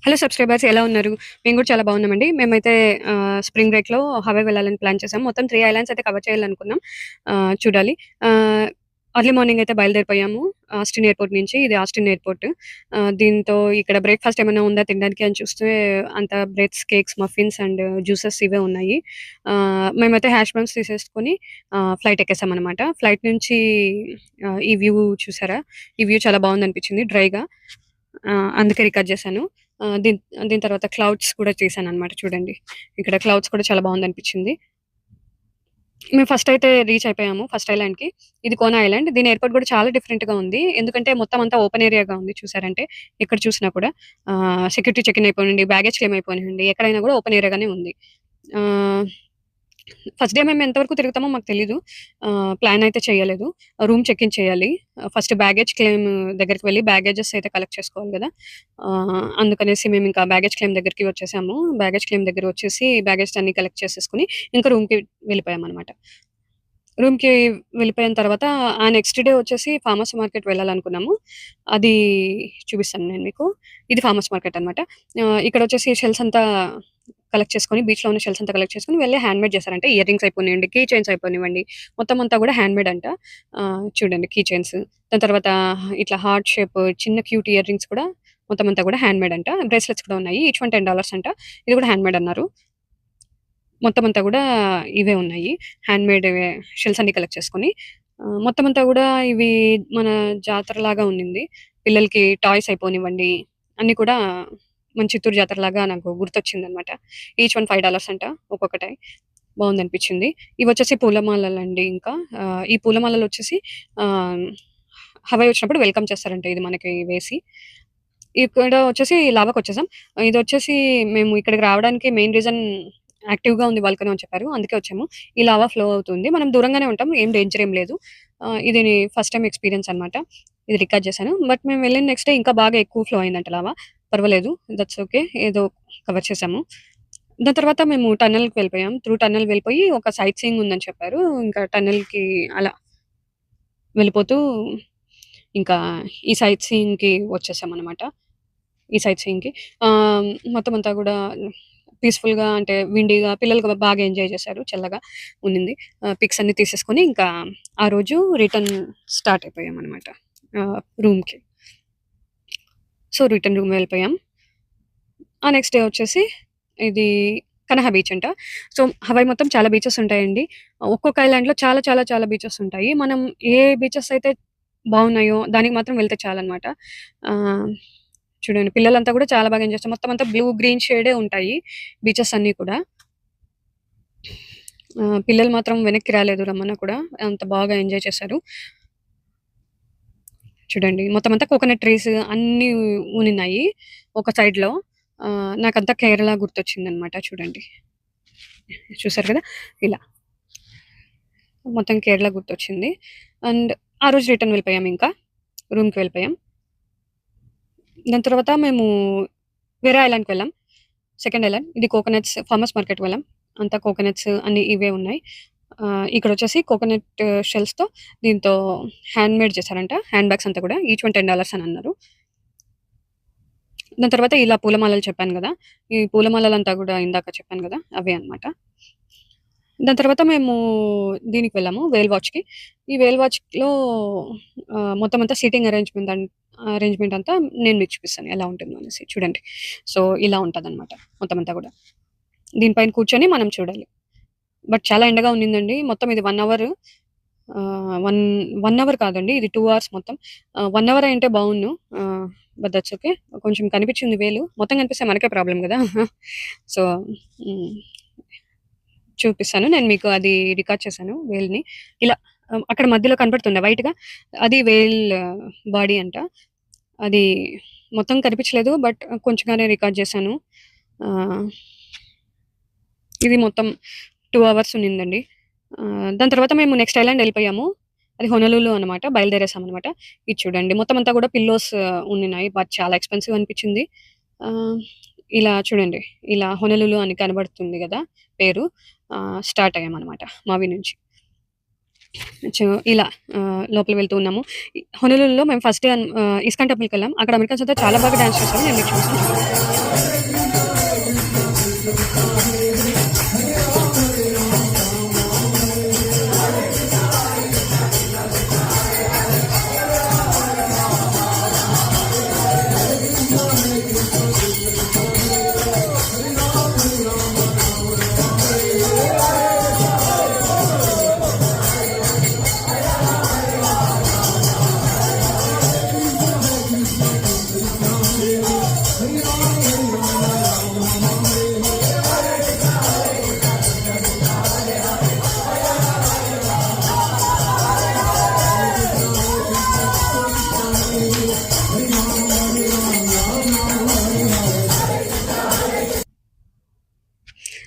Hello subscribers ఎలా ఉన్నారు? మేము కూడా చాలా బాగున్నామండి. మేమైతే స్ప్రింగ్ బ్రేక్‌లో హవాయ్ వెళ్ళాలని ప్లాన్ చేసాం. మొత్తం 3 ఐలాండ్స్ అయితే కవర్ చేయాలనుకున్నాం. చూడాలి. ఎర్లీ మార్నింగ్ అయితే బయలుదేరిపోయాము. ఆస్టిన్ ఎయిర్‌పోర్ట్ నుంచి. ఇది ఆస్టిన్ ఎయిర్‌పోర్ట్. దీంతో ఇక్కడ బ్రేక్‌ఫాస్ట్ ఏమైనా ఉందా తినడానికి అని చూస్తే అంతా breads, cakes, muffins and juices ఇవే ఉన్నాయి. మేమైతే హాష్ బ్రౌన్స్ తీసేసుకొని ఫ్లైట్ ఎక్కేసామనమాట. ఫ్లైట్ నుంచి ఈ వ్యూ చూసారా? ఈ వ్యూ చాలా బాగుందనిపించింది డ్రైగా. అందుకే రికార్డ్ చేశాను. దీని దీని తర్వాత క్లౌడ్స్ కూడా చేశాననమాట చూడండి. ఇక్కడ క్లౌడ్స్ కూడా చాలా బాగుందనిపించింది. మేము ఫస్ట్ అయితే రీచ్ అయిపోయాము ఫస్ట్ ఐలాండ్‌కి. ఇది కోనా ఐలాండ్. దీని ఎయిర్‌పోర్ట్ కూడా చాలా డిఫరెంట్‌గా ఉంది. ఎందుకంటే మొత్తం అంతా ఓపెన్ ఏరియాగా ఉంది చూసారంటే. ఎక్కడ చూసినా కూడా సెక్యూరిటీ చెక్ ఇన్ అయిపోనియండి, బ్యాగేజ్ క్లెయిమ్ అయిపోనియండి, ఎక్కడైనా కూడా ఓపెన్ ఏరియాగానే ఉంది. ఆహ్ ఫస్ట్ డే మేము ఎంతవరకు తిరుగుతామో మాకు తెలీదు. ప్లాన్ అయితే చేయలేదు. రూమ్ చెక్ ఇన్ చేయాలి. ఫస్ట్ బ్యాగేజ్ క్లెయిమ్ దగ్గరికి వెళ్లి బ్యాగేజెస్ అయితే కలెక్ట్ చేసుకోవాలి గదా! అందుకనేసి మేమింకా బ్యాగేజ్ క్లెయిమ్ దగ్గరికి వచ్చేసాము. బ్యాగేజ్ క్లెయిమ్ దగ్గర వచ్చేసి బ్యాగేజ్ అన్నీ కలెక్ట్ చేసేసుకొని ఇంకా రూమ్‌కి వెళ్ళిపోయామనమాట. రూమ్‌కి వెళ్ళిపోయిన తర్వాత నెక్స్ట్ డే వచ్చేసి ఫార్మర్స్ మార్కెట్ వెళ్ళాలనుకున్నాము. అది చూపిస్తాను నేను మీకు. ఇది ఫార్మర్స్ మార్కెట్ అనమాట. ఇక్కడొచ్చేసి షెల్స్ అంతా కలెక్ట్ చేసుకొని బీచ్‌లో ఉన్న షెల్స్ అంతా కలెక్ట్ చేసుకొని వెళ్ళి హ్యాండ్‌మేడ్ చేశారంట. ఇయర్ రింగ్స్ అయిపోనియండి, కీ చైన్స్ అయిపోనివ్వండి, మొత్తం అంతా కూడా హ్యాండ్‌మేడ్ అంట. చూడండి కీ చైన్స్. దాని తర్వాత ఇట్లా హార్ట్ షేప్ చిన్న క్యూట్ ఇయర్ రింగ్స్ కూడా మొత్తం అంతా కూడా హ్యాండ్‌మేడ్ అంట. బ్రేస్లెట్స్ కూడా ఉన్నాయి. ఈచ్ వన్ $10 అంట. ఇది కూడా హ్యాండ్‌మేడ్ అన్నారు. మొత్తం అంతా కూడా ఇవే ఉన్నాయి. హ్యాండ్‌మేడ్‌వే షెల్స్ అన్నీ కలెక్ట్ చేసుకొని. మొత్తం అంతా కూడా ఇవి మన జాతరలాగా ఉండింది. పిల్లలకి టాయ్స్ అయిపోనివ్వండి, అన్నీ కూడా మన చిత్తూరు జాతరలాగా నాకు గుర్తొచ్చిందనమాట. ఈచ్ వన్ $5 అంట ఒక్కొక్కటాయి. బావుందనిపించింది. ఇవొచ్చేసి పూలమాలలండి ఇంకా. ఈ పూలమాలలొచ్చేసి ఆహ్, హవాయి వచ్చినప్పుడు వెల్కమ్ చేస్తారంట ఇది మనకి వేసి. ఇక్కడ వచ్చేసి లావాకొచ్చేసాం. ఇదొచ్చేసి మేము ఇక్కడికి రావడానికి మెయిన్ రీజన్ యాక్టివ్‌గా ఉంది వాల్కనో అని చెప్పారు. అందుకే వచ్చాము. ఈ లావా ఫ్లో అవుతుంది. మనం దూరంగానే ఉంటాం. ఏం డేంజర్ ఏం లేదు. ఇది ఫస్ట్ టైమ్ ఎక్స్‌పీరియన్స్ అనమాట. ఇది రికార్డ్ చేశాను. బట్ మేము వెళ్ళిన నెక్స్ట్ డే ఇంకా బాగా ఎక్కువ ఫ్లో అయిందంట లావా. పర్వాలేదు. That's okay. ఏదో కవర్ చేశాము. దాని తర్వాత మేము టన్నెల్‌కి వెళ్ళిపోయాం. త్రూ టన్నెల్ వెళ్ళిపోయి ఒక సైట్ సీయింగ్ ఉందని చెప్పారు. ఇంకా టన్నెల్‌కి అలా వెళ్ళిపోతూ ఇంకా ఈ సైట్ సీయింగ్‌కి వచ్చేసామనమాట. ఈ సైట్ సీయింగ్‌కి. ఆహ్, మొత్తం అంతా గూడా పీస్‌ఫుల్‌గా అంటే విండీగా పిల్లలు బాగా ఎంజాయ్ చేశారు. చల్లగా ఉన్నింది. పిక్స్ అన్నీ తీసేసుకొని ఇంకా ఆ రోజు రిటర్న్ స్టార్ట్ అయిపోయామనమాట. రూమ్‌కి. సో, రిటర్న్ రూమ్ వెళ్ళిపోయాం. నెక్స్ట్ డే వచ్చేసి ఇది కనహా బీచ్ అంట. సో, హవాయి మొత్తం చాలా బీచెస్ ఉంటాయండి. ఒక్కొక్క ఐలాండ్‌లో చాలా చాలా చాలా బీచెస్ ఉంటాయి. మనం ఏ బీచెస్ అయితే బాగున్నాయో దానికి మాత్రం వెళ్తే చాలనమాట. ఆహ్, చూడండి పిల్లలంతా కూడా చాలా బాగా ఎంజాయ్ చేస్తారు. మొత్తం అంతా బ్లూ, గ్రీన్ షేడే ఉంటాయి బీచెస్ అన్నీ కూడా. పిల్లలు మాత్రం వెనక్కి రాలేదు రమ్మన్నా కూడా. అంత బాగా ఎంజాయ్ చేశారు. చూడండి మొత్తం అంతా కోకోనట్ ట్రీస్ అన్నీ ఉన్నిన్నాయి ఒక సైడ్‌లో. నాకంతా కేరళ గుర్తొచ్చిందనమాట చూడండి. చూసారు కదా! ఇలా. మొత్తం కేరళ గుర్తొచ్చింది. అండ్ ఆ రోజు రిటర్న్ వెళ్ళిపోయామింకా. రూమ్‌కి వెళ్ళిపోయాం. దాని తర్వాత మేము వేరే ఐలాండ్‌కి వెళ్ళాం. Second island. ఇది కోకోనట్స్ ఫార్మర్స్ మార్కెట్‌కి వెళ్ళాం. అంతా కోకోనట్స్ అన్నీ ఇవే ఉన్నాయి. ఇక్కడొచ్చేసి కోకోనట్ షెల్స్‌తో దీంతో హ్యాండ్‌మేడ్ చేశారంట. హ్యాండ్ బ్యాగ్స్ అంతా కూడా ఈచ్ వన్ $10 అని అన్నారు. దాని తర్వాత ఇలా పూలమాలలు చెప్పాను గదా! ఈ పూలమాలలంతా గూడా ఇందాక చెప్పాను గదా! అవే అన్నమాట. దాని తర్వాత మేము దీనికి వెళ్ళాము వేల్ వాచ్‌కి. ఈ వేల్ వాచ్‌లో మొత్తం అంతా సీటింగ్ అరేంజ్‌మెంట్ అంతా నేను మీకు చూపిస్తాను ఎలా ఉంటుందో అనేసి. చూడండి. సో, ఇలా ఉంటదనమాట మొత్తం అంతా గూడా. దీనిపైన కూర్చొని మనం చూడాలి. బట్ చాలా ఎండగా ఉన్నిందండి. మొత్తం ఇది 1 అవర్ 1 అవర్ కాదండి. ఇది 2 అవర్స్ మొత్తం. 1 అవర్ అయింటే బావున్ను. But that's okay. కొంచెం కనిపించింది వేలు. మొత్తం కనిపిస్తే మనకే ప్రాబ్లమ్ గదా! సో, హ్మ్. చూపిస్తాను. నేను మీకు అది రికార్డ్ చేశాను వేల్‌ని. ఇలా అక్కడ మధ్యలో కనపడుతుందా వైట్‌గా? అది వేల్ బాడీ అంట. అది మొత్తం కనిపించలేదు. బట్ కొంచెంగానే రికార్డ్ చేశాను. ఆహ్, ఇది మొత్తం 2 అవర్స్ ఉన్నిందండి. దాని తర్వాత మేము నెక్స్ట్ ఐలాండ్ ఎళ్ళిపోయాము. అది హొనలులు అనమాట. బయలుదేరేసామనమాట. ఇది చూడండి మొత్తం అంతా కూడా పిల్లోస్ ఉండిన్నాయి. బట్ చాలా ఎక్స్‌పెన్సివ్ అనిపించింది. ఆహ్, ఇలా చూడండి. ఇలా హొనలులు అని కనబడుతుంది గదా! పేరు. స్టార్ట్ అయ్యామనమాట మావి నుంచి. ఇలా లోపలికి వెళ్తూ ఉన్నాము. హొనోలులులో మేము ఫస్ట్ ఇస్కాన్ టెంపుల్‌కెళ్ళాం. అక్కడ అమెరికన్స్ అంతా చాలా బాగా డాన్స్ చేశారు. నేను మీకు చూపిస్తాను చూడండి.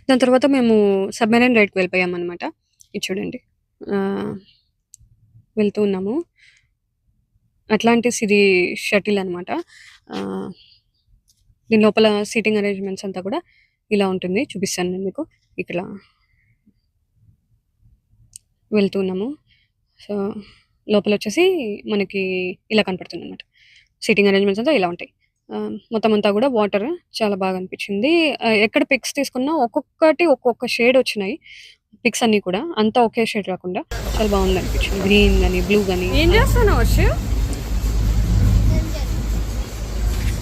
దాని తర్వాత మేము సబ్‌మెరైన్ రైడ్‌కి వెళ్ళిపోయామనమాట. ఇది చూడండి. ఆహ్, వెళ్తూ ఉన్నాము. అట్లాంటిస్ ఇది షటిల్ అనమాట. ఆహ్, దీని లోపల సీటింగ్ అరేంజ్‌మెంట్స్ అంతా కూడా ఇలా ఉంటుంది. చూపిస్తాను నేను మీకు. ఇక్కడ వెళ్తూ ఉన్నాము. సో, లోపలొచ్చేసి మనకి ఇలా కనపడుతుందనమాట. సీటింగ్ అరేంజ్‌మెంట్స్ అంతా ఇలా ఉంటాయి. మొత్తం అంతా గూడా వాటర్ చాలా బాగా అనిపిచ్చింది. ఎక్కడ పిక్స్ తీసుకున్నా ఒక్కొక్కటి ఒక్కొక్క షేడ్ వచ్చినాయి. పిక్స్ అన్నీ కూడా. అంతా ఒకే షేడ్ రాకుండా చాలా బాగుందనిపిచ్చింది. గ్రీన్ గాని, బ్లూ గాని. ఏం చేస్తున్నావు వర్ష్?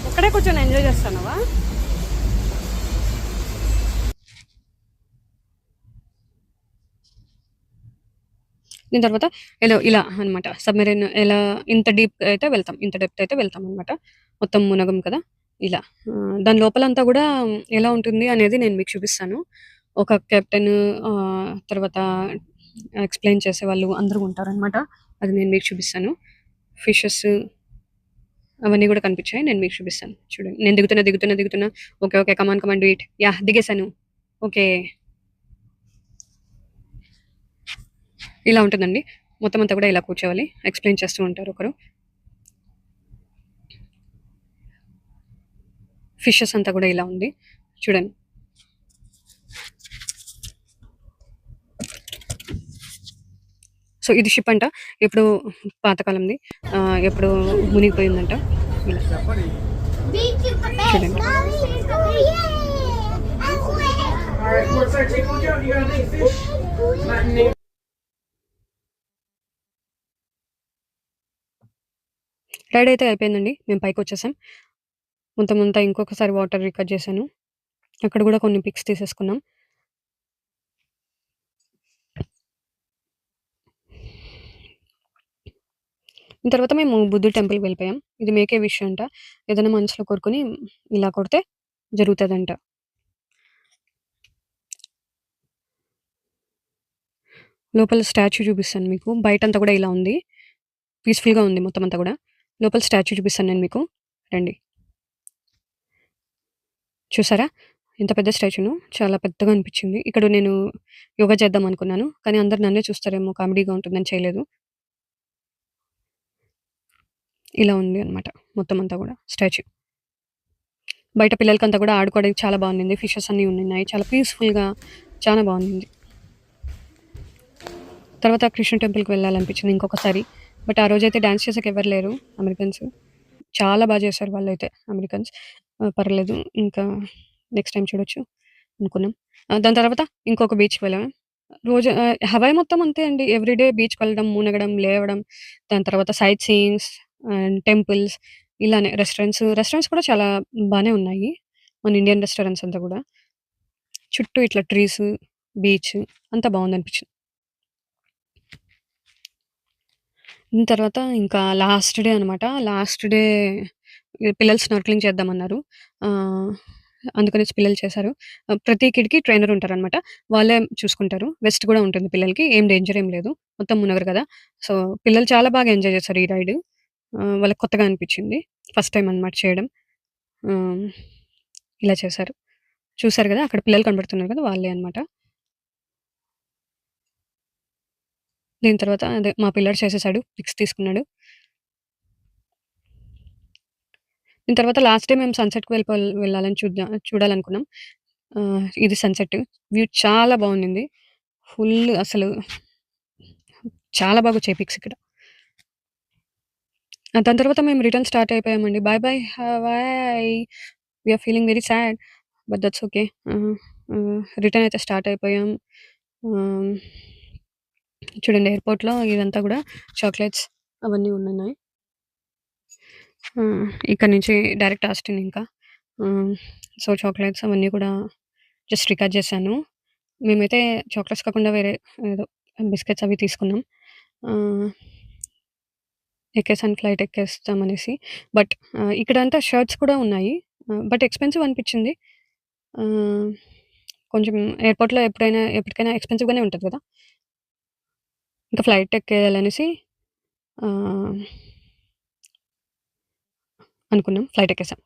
ఒక్కడే కూర్చొని ఎంజాయ్ చేస్తున్నావా? దీని తర్వాత ఇలా అనమాట. సబ్‌మెరైన్ ఎలా ఇంత డీప్ అయితే వెళ్తాం. ఇంత డెప్త్ అయితే వెళ్తామనమాట. మొత్తం మునగం కదా! ఇలా. దాని లోపలంతా గూడా ఎలా ఉంటుంది అనేది నేను మీకు చూపిస్తాను. ఒక కెప్టెన్ తర్వాత ఎక్స్‌ప్లెయిన్ చేసేవాళ్ళు అందరూ ఉంటారనమాట. అది నేను మీకు చూపిస్తాను. ఫిషెస్ అవన్నీ గూడా కనిపిచ్చాయి. నేను మీకు చూపిస్తాను. చూడండి. నేను దిగుతున్నా. Okay. Okay. Come on. Come on do it. Yeah! దిగేసాను. ఓకే. ఇలా ఉంటుందండి. మొత్తం అంతా కూడా ఇలా కూర్చోవాలి. ఎక్స్‌ప్లెయిన్ చేస్తూ ఉంటారు ఒకరు. ఫిషెస్ అంతా కూడా ఇలా ఉంది. చూడండి. సో, ఇది షిప్ అంట. ఎప్పుడో పాతకాలంది. ఎప్పుడో మునిగిపోయిందంట. ఇలా. చూడండి. Alright, what's our take look out? You got a big fish? Latin ride అయితే అయిపోయిందండి. మేము పైకొచ్చేసాం. మొత్తం అంతా ఇంకొకసారి వాటర్ రికార్డ్ చేశాను. అక్కడ గూడా కొన్ని పిక్స్ తీసేసుకున్నాం. తర్వాత మేము బుద్ధుడి టెంపుల్‌కి వెళ్ళిపోయాం. ఇది మేకే విష్ అంట. ఏదైనా మనసులో కోరుకొని ఇలా కొడితే జరుగుతదంట. లోపల స్టాచ్యూ చూపిస్తాను మీకు. బయటంతా కూడా ఇలా ఉంది. పీస్‌ఫుల్‌గా ఉంది మొత్తం అంతా గూడా. లోపల స్టాచ్యూ చూపిస్తాను నేను మీకు. రండి. చూసారా? ఎంత పెద్ద స్టాచ్యూనో చాలా పెద్దగా అనిపిచ్చింది. ఇక్కడ నేను యోగా చేద్దాం అనుకున్నాను. కానీ అందరూ నన్నే చూస్తారేమో కామెడీగా ఉంటుందని చేయలేదు. ఇలా ఉంది అన్నమాట మొత్తం అంతా గూడా స్టాచ్యూ. బయట పిల్లలకంతా గూడా ఆడుకోవడానికి చాలా బాగుండింది. ఫిషెస్ అన్నీ ఉన్నాయి. చాలా పీస్‌ఫుల్‌గా చాలా బాగుండింది. తర్వాత కృష్ణ టెంపుల్‌కి వెళ్ళాలనిపించింది ఇంకొకసారి. బట్ ఆ రోజైతే డాన్స్ చేసేకి ఎవరు లేరు అమెరికన్స్. చాలా బా చేశారు వాళ్ళైతే అమెరికన్స్. పర్లేదు ఇంకా నెక్స్ట్ టైమ్ చూడొచ్చు అనుకున్నాం. దాని తర్వాత ఇంకొక బీచ్‌కి వెళ్ళాం. రోజు హవాయి మొత్తం అంతే అండి. ఎవ్రీడే బీచ్‌కి వెళ్ళడం, మునగడం, లేవడం, దాని తర్వాత సైట్ సీయింగ్స్ అండ్ టెంపుల్స్ ఇలానే రెస్టారెంట్స్ కూడా చాలా బానే ఉన్నాయి. మన ఇండియన్ రెస్టారెంట్స్ అంతా గూడా. చుట్టూ ఇట్లా ట్రీస్, బీచ్ అంతా బావుందనిపించింది. తర్వాత ఇంకా లాస్ట్ డే అనమాట. లాస్ట్ డే పిల్లలు స్నార్కెలింగ్ చేద్దామన్నారు. ఆహ్, అందుకనేసి పిల్లలు చేశారు. ప్రతి కిడ్‌కి ట్రైనర్ ఉంటారనమాట. వాళ్ళే చూసుకుంటారు. వెస్ట్ గూడా ఉంటుంది పిల్లలకి. ఏం డేంజర్ ఏం లేదు. మొత్తం మునగరు కదా! సో, పిల్లలు చాలా బాగా ఎంజాయ్ చేశారు ఈ రైడ్. వాళ్ళకి కొత్తగా అనిపిచ్చింది. ఫస్ట్ టైమ్ అనమాట చేయడం. ఆహ్, ఇలా చేశారు. చూసారు గదా! అక్కడ పిల్లలు కనబడుతున్నారు కదా! వాళ్ళే అనమాట. దీని తర్వాత అదే మా పిల్లాడు చేసేసాడు. పిక్స్ తీసుకున్నాడు. దీని తర్వాత లాస్ట్ డే మేము సన్‌సెట్‌కి వెళ్ళాలని చూడాలనుకున్నాం. ఇది సన్‌సెట్. వ్యూ చాలా బావుండింది. ఫుల్ అసలు చాలా బాగొచ్చాయి పిక్స్ ఇక్కడ. దాని తర్వాత మేము రిటర్న్ స్టార్ట్ అయిపోయామండి. Bye bye Hawaii! We are feeling very sad. But that's okay. Return అయితే స్టార్ట్ అయిపోయాం. ఆహ్, చూడండి ఎయిర్‌పోర్ట్‌లో ఇదంతా గూడా చాక్లెట్స్ అవన్నీ ఉన్నాయి. ఇక్కడి నుంచి డైరెక్ట్ ఆస్టిన్ ఇంకా. హ్మ్. సో, చాక్లెట్స్ అవన్నీ కూడా జస్ట్ రికార్డ్ చేశాను. మేమైతే చాక్లెట్స్ కాకుండా వేరే ఏదో బిస్కెట్స్ అవి తీసుకున్నాం. ఆహ్, ఎక్కేసాను ఫ్లైట్ ఎక్కేస్తామనేసి. బట్ ఇక్కడంతా షర్ట్స్ కూడా ఉన్నాయి. బట్ ఎక్స్‌పెన్సివ్ అనిపిచ్చింది. ఆహ్, కొంచెం ఎయిర్‌పోర్ట్‌లో ఎప్పటికైనా ఎక్స్‌పెన్సివ్‌గానే ఉంటది గదా! ఇంకా ఫ్లైట్ ఎక్కేయాలనేసి ఆహ్, అనుకున్నాం. ఫ్లైట్ ఎక్కేసాం.